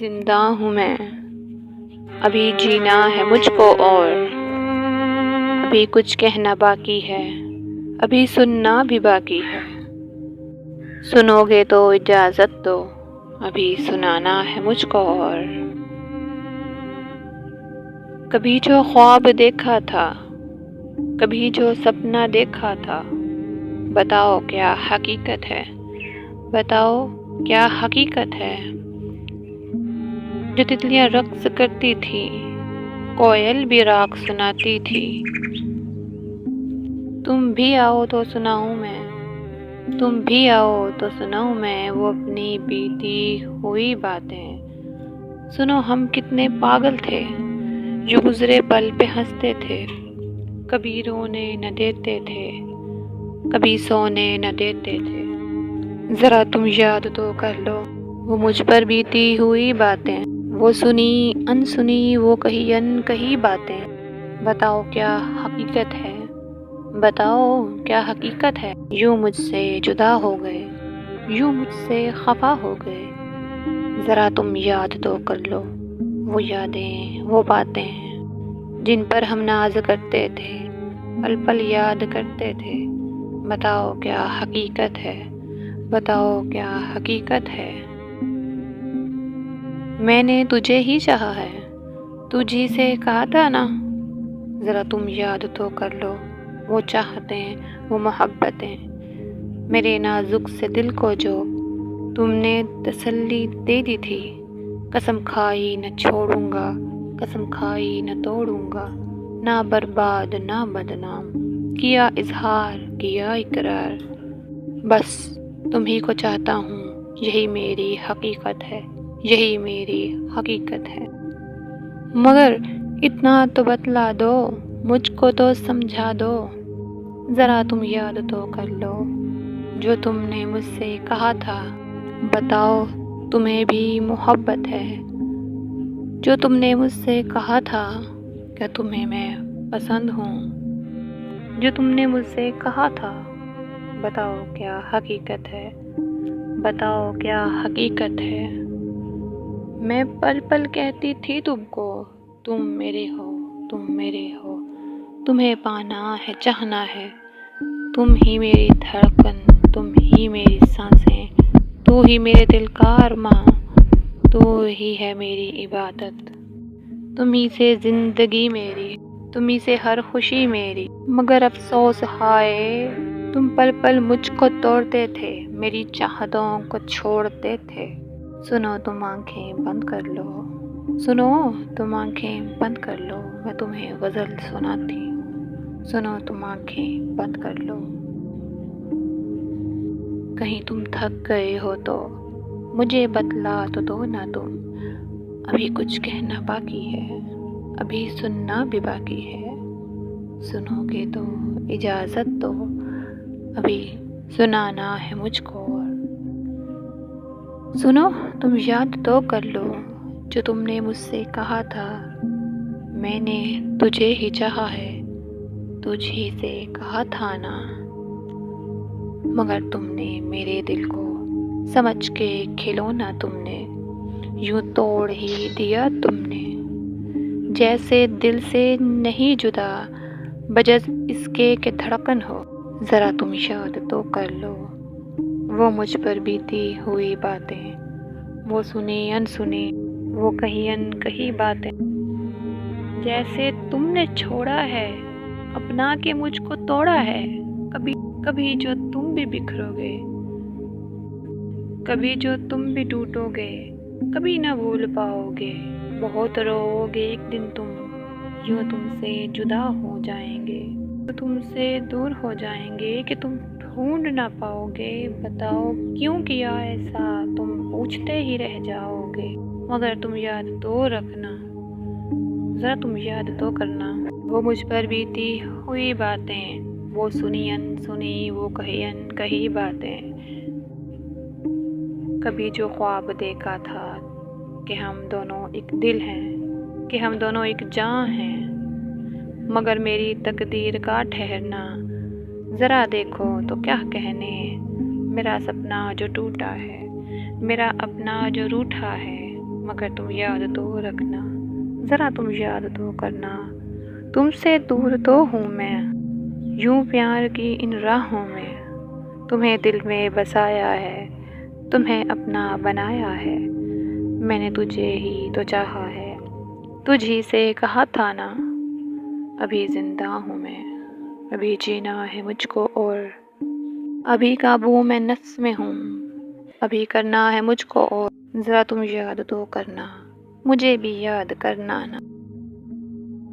زندہ ہوں میں، ابھی جینا ہے مجھ کو اور ابھی کچھ کہنا باقی ہے، ابھی سننا بھی باقی ہے۔ سنو گے تو اجازت دو، ابھی سنانا ہے مجھ کو اور کبھی جو خواب دیکھا تھا، کبھی جو سپنا دیکھا تھا، بتاؤ کیا حقیقت ہے، بتاؤ کیا حقیقت ہے۔ جو تتلیاں رقص کرتی تھی، کوئل بھی راگ سناتی تھی، تم بھی آؤ تو سناؤں میں، تم بھی آؤ تو سناؤں میں وہ اپنی بیتی ہوئی باتیں۔ سنو ہم کتنے پاگل تھے، جو گزرے پل پہ ہنستے تھے، کبھی رونے نہ دیتے تھے، کبھی سونے نہ دیتے تھے۔ ذرا تم یاد تو کر لو وہ مجھ پر بیتی ہوئی باتیں، وہ سنی انسنی وہ کہی انکہی باتیں۔ بتاؤ کیا حقیقت ہے، بتاؤ کیا حقیقت ہے۔ یوں مجھ سے جدا ہو گئے، یوں مجھ سے خفا ہو گئے۔ ذرا تم یاد تو کر لو وہ یادیں وہ باتیں جن پر ہم ناز کرتے تھے، پل پل یاد کرتے تھے۔ بتاؤ کیا حقیقت ہے، بتاؤ کیا حقیقت ہے۔ میں نے تجھے ہی چاہا ہے، تجھی سے کہا تھا نا۔ ذرا تم یاد تو کر لو وہ چاہتیں وہ محبتیں، میرے نازک سے دل کو جو تم نے تسلی دے دی تھی۔ قسم کھائی نہ چھوڑوں گا، قسم کھائی نہ توڑوں گا، نہ برباد نہ بدنام، کیا اظہار کیا اقرار۔ بس تم ہی کو چاہتا ہوں، یہی میری حقیقت ہے، یہی میری حقیقت ہے۔ مگر اتنا تو بتلا دو، مجھ کو تو سمجھا دو۔ ذرا تم یاد تو کر لو جو تم نے مجھ سے کہا تھا۔ بتاؤ تمہیں بھی محبت ہے، جو تم نے مجھ سے کہا تھا۔ کیا تمہیں میں پسند ہوں، جو تم نے مجھ سے کہا تھا۔ بتاؤ کیا حقیقت ہے، بتاؤ کیا حقیقت ہے۔ میں پل پل کہتی تھی تم کو، تم میرے ہو، تم میرے ہو، تمہیں پانا ہے چاہنا ہے، تم ہی میری دھڑکن، تم ہی میری سانسیں، تو ہی میرے دل کا ارماں، تو ہی ہے میری عبادت، تم ہی سے زندگی میری، تم ہی سے ہر خوشی میری۔ مگر افسوس ہائے تم پل پل مجھ کو توڑتے تھے، میری چاہتوں کو چھوڑتے تھے۔ سنو تم آنکھیں بند کر لو، سنو تم آنکھیں بند کر لو، میں تمہیں غزل سناتی ہوں۔ سنو تم آنکھیں بند کر لو۔ کہیں تم تھک گئے ہو تو مجھے بتلا تو دو نا تم، ابھی کچھ کہنا باقی ہے، ابھی سننا بھی باقی ہے۔ سنو گے تو اجازت دو، ابھی سنانا ہے مجھ کو اور سنو تم یاد تو کر لو جو تم نے مجھ سے کہا تھا۔ میں نے تجھے ہی چاہا ہے، تجھ ہی سے کہا تھا نا۔ مگر تم نے میرے دل کو سمجھ کے کھلونا تم نے یوں توڑ ہی دیا تم نے، جیسے دل سے نہیں جدا بجز اس کے کہ دھڑکن ہو۔ ذرا تم یاد تو کر لو وہ مجھ پر بیتی ہوئی باتیں، وہ سنی انسنی وہ کہی انکہی باتیں۔ جیسے تم نے چھوڑا ہے اپنا کے مجھ کو توڑا ہے، کبھی کبھی جو تم بھی بکھرو گے، کبھی جو تم بھی ٹوٹو گے، کبھی نہ بھول پاؤ گے۔ بہت رو گے ایک دن تم، یوں تم سے جدا ہو جائیں گے، تو تم سے دور ہو جائیں گے کہ تم ڈھونڈ نہ پاؤ گے۔ بتاؤ کیوں کیا ایسا، تم پوچھتے ہی رہ جاؤ گے۔ مگر تم یاد تو رکھنا، ذرا تم یاد تو کرنا وہ مجھ پر بیتی ہوئی باتیں، وہ سنی انسنی وہ کہی انکہی باتیں۔ کبھی جو خواب دیکھا تھا کہ ہم دونوں ایک دل ہیں، کہ ہم دونوں ایک جان ہیں، مگر میری تقدیر کا ٹھہرنا ذرا دیکھو تو کیا کہنے۔ میرا سپنا جو ٹوٹا ہے، میرا اپنا جو روٹھا ہے، مگر تم یاد تو رکھنا، ذرا تم یاد تو کرنا، تم سے دور تو ہوں میں، یوں پیار کی ان راہوں میں، تمہیں دل میں بسایا ہے، تمہیں اپنا بنایا ہے، میں نے تجھے ہی تو چاہا ہے، تجھ ہی سے کہا تھا نا، ابھی زندہ ہوں میں، ابھی جینا ہے مجھ کو، اور ابھی قابو میں نفس میں ہوں، ابھی کرنا ہے مجھ کو، اور ذرا تم یاد تو کرنا، مجھے بھی یاد کرنا نا۔